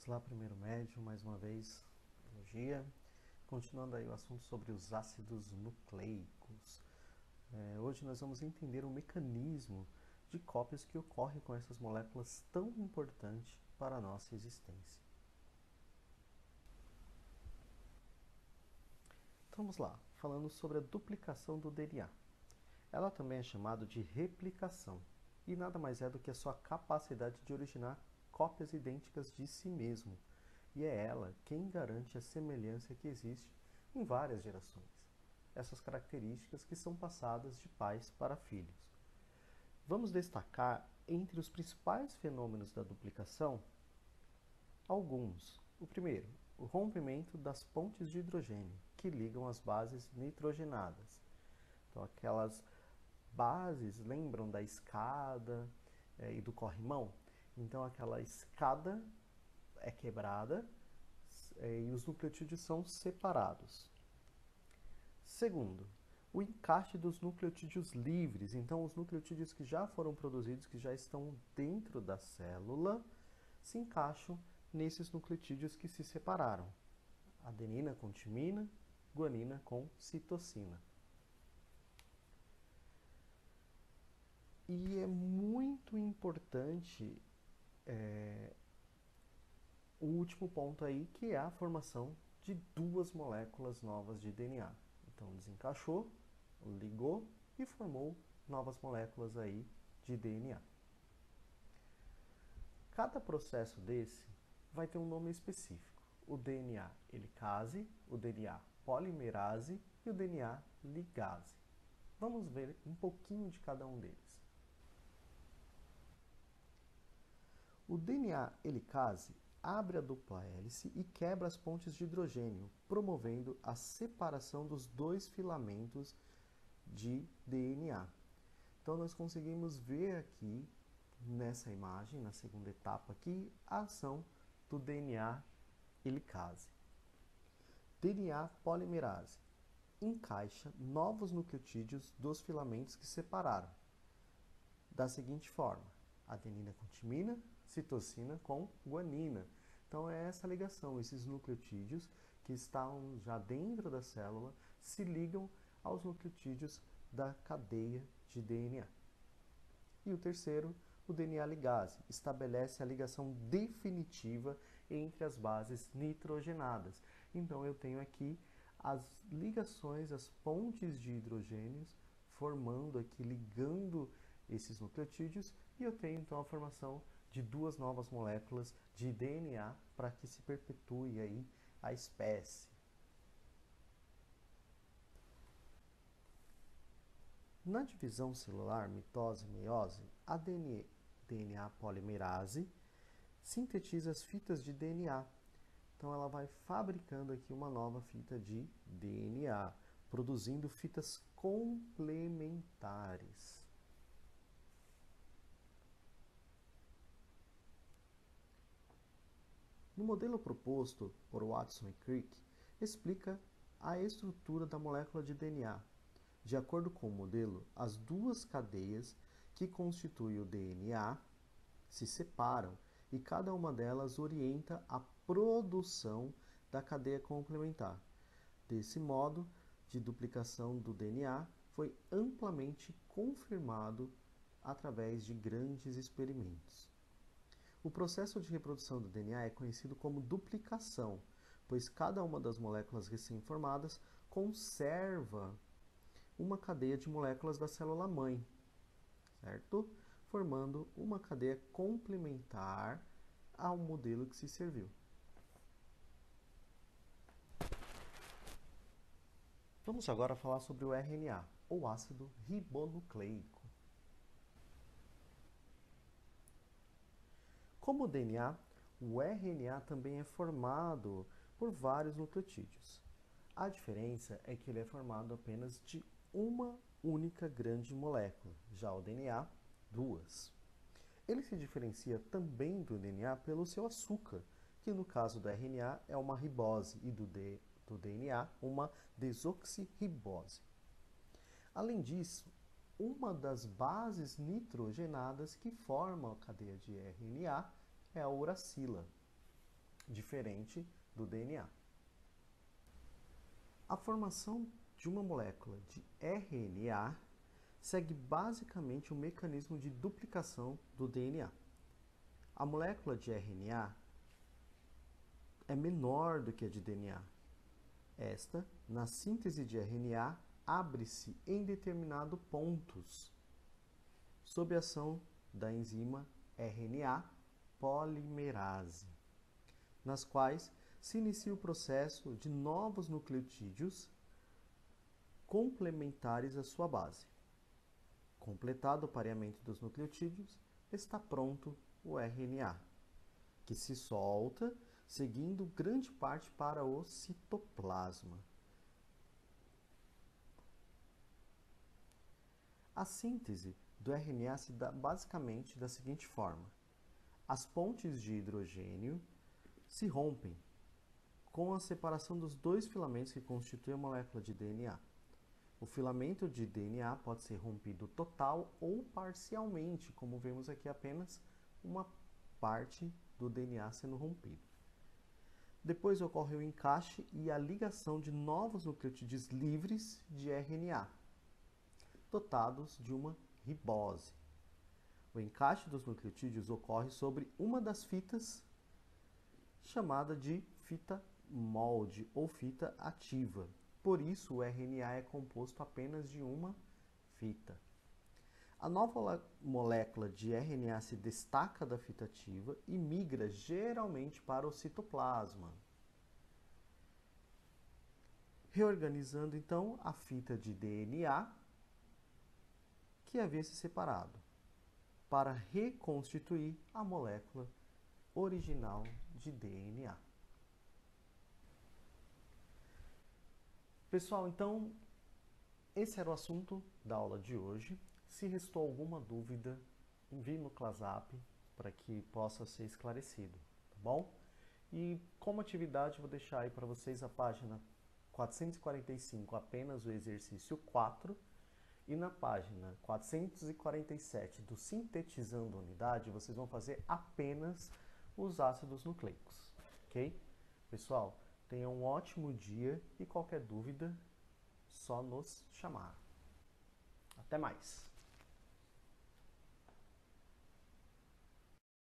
lá, primeiro médio, mais uma vez, biologia. Continuando aí o assunto sobre os ácidos nucleicos. Hoje nós vamos entender o mecanismo de cópias que ocorre com essas moléculas tão importantes para a nossa existência. Então vamos lá, falando sobre a duplicação do DNA. Ela também é chamada de replicação, e nada mais é do que a sua capacidade de originar cópias idênticas de si mesmo, e é ela quem garante a semelhança que existe em várias gerações. Essas características que são passadas de pais para filhos. Vamos destacar entre os principais fenômenos da duplicação alguns. O primeiro, o rompimento das pontes de hidrogênio, que ligam as bases nitrogenadas. Então, aquelas bases, lembram da escada e do corrimão? Então, aquela escada é quebrada e os nucleotídeos são separados. Segundo, o encaixe dos nucleotídeos livres. Então, os nucleotídeos que já foram produzidos, que já estão dentro da célula, se encaixam nesses nucleotídeos que se separaram. Adenina com timina, guanina com citosina. E é muito importante o último ponto aí, que é a formação de duas moléculas novas de DNA. Então, desencaixou, ligou e formou novas moléculas aí de DNA. Cada processo desse vai ter um nome específico. O DNA helicase, o DNA polimerase e o DNA ligase. Vamos ver um pouquinho de cada um deles. O DNA helicase abre a dupla hélice e quebra as pontes de hidrogênio, promovendo a separação dos dois filamentos de DNA. Então, nós conseguimos ver aqui, nessa imagem, na segunda etapa aqui, a ação do DNA helicase. DNA polimerase encaixa novos nucleotídeos dos filamentos que separaram, da seguinte forma: adenina com timina, citosina com guanina. Então é essa ligação, esses nucleotídeos que estão já dentro da célula se ligam aos nucleotídeos da cadeia de DNA. E o terceiro, o DNA ligase, estabelece a ligação definitiva entre as bases nitrogenadas. Então eu tenho aqui as ligações, as pontes de hidrogênios formando aqui, ligando esses nucleotídeos, e eu tenho então a formação de duas novas moléculas de DNA para que se perpetue aí a espécie. Na divisão celular, mitose e meiose, a DNA polimerase sintetiza as fitas de DNA. Então ela vai fabricando aqui uma nova fita de DNA, produzindo fitas complementares. No modelo proposto por Watson e Crick, explica a estrutura da molécula de DNA. De acordo com o modelo, as duas cadeias que constituem o DNA se separam e cada uma delas orienta a produção da cadeia complementar. Desse modo de duplicação do DNA foi amplamente confirmado através de grandes experimentos. O processo de reprodução do DNA é conhecido como duplicação, pois cada uma das moléculas recém-formadas conserva uma cadeia de moléculas da célula-mãe, certo? Formando uma cadeia complementar ao modelo que se serviu. Vamos agora falar sobre o RNA, ou ácido ribonucleico. Como o DNA, o RNA também é formado por vários nucleotídeos. A diferença é que ele é formado apenas de uma única grande molécula, já o DNA, duas. Ele se diferencia também do DNA pelo seu açúcar, que no caso do RNA é uma ribose e do DNA uma desoxirribose. Além disso, uma das bases nitrogenadas que formam a cadeia de RNA é a uracila. diferente do DNA. A formação de uma molécula de RNA segue basicamente o mecanismo de duplicação do DNA. A molécula de RNA é menor do que a de DNA. Esta, na síntese de RNA, abre-se em determinados pontos, sob a ação da enzima RNA polimerase, nas quais se inicia o processo de novos nucleotídeos complementares à sua base. Completado o pareamento dos nucleotídeos, está pronto o RNA, que se solta, seguindo grande parte para o citoplasma. A síntese do RNA se dá basicamente da seguinte forma: as pontes de hidrogênio se rompem com a separação dos dois filamentos que constituem a molécula de DNA. O filamento de DNA pode ser rompido total ou parcialmente, como vemos aqui apenas uma parte do DNA sendo rompido. Depois ocorre o encaixe e a ligação de novos nucleotídeos livres de RNA, dotados de uma ribose. O encaixe dos nucleotídeos ocorre sobre uma das fitas, chamada de fita molde ou fita ativa. Por isso, o RNA é composto apenas de uma fita. A nova molécula de RNA se destaca da fita ativa e migra geralmente para o citoplasma, reorganizando então a fita de DNA que havia se separado, para reconstituir a molécula original de DNA. Pessoal, então, esse era o assunto da aula de hoje. Se restou alguma dúvida, envie no ClassApp para que possa ser esclarecido, tá bom? E como atividade, vou deixar aí para vocês a página 445, apenas o exercício 4, e na página 447 do Sintetizando Unidade, vocês vão fazer apenas os ácidos nucleicos, ok? Pessoal, tenham um ótimo dia e qualquer dúvida, só nos chamar. Até mais!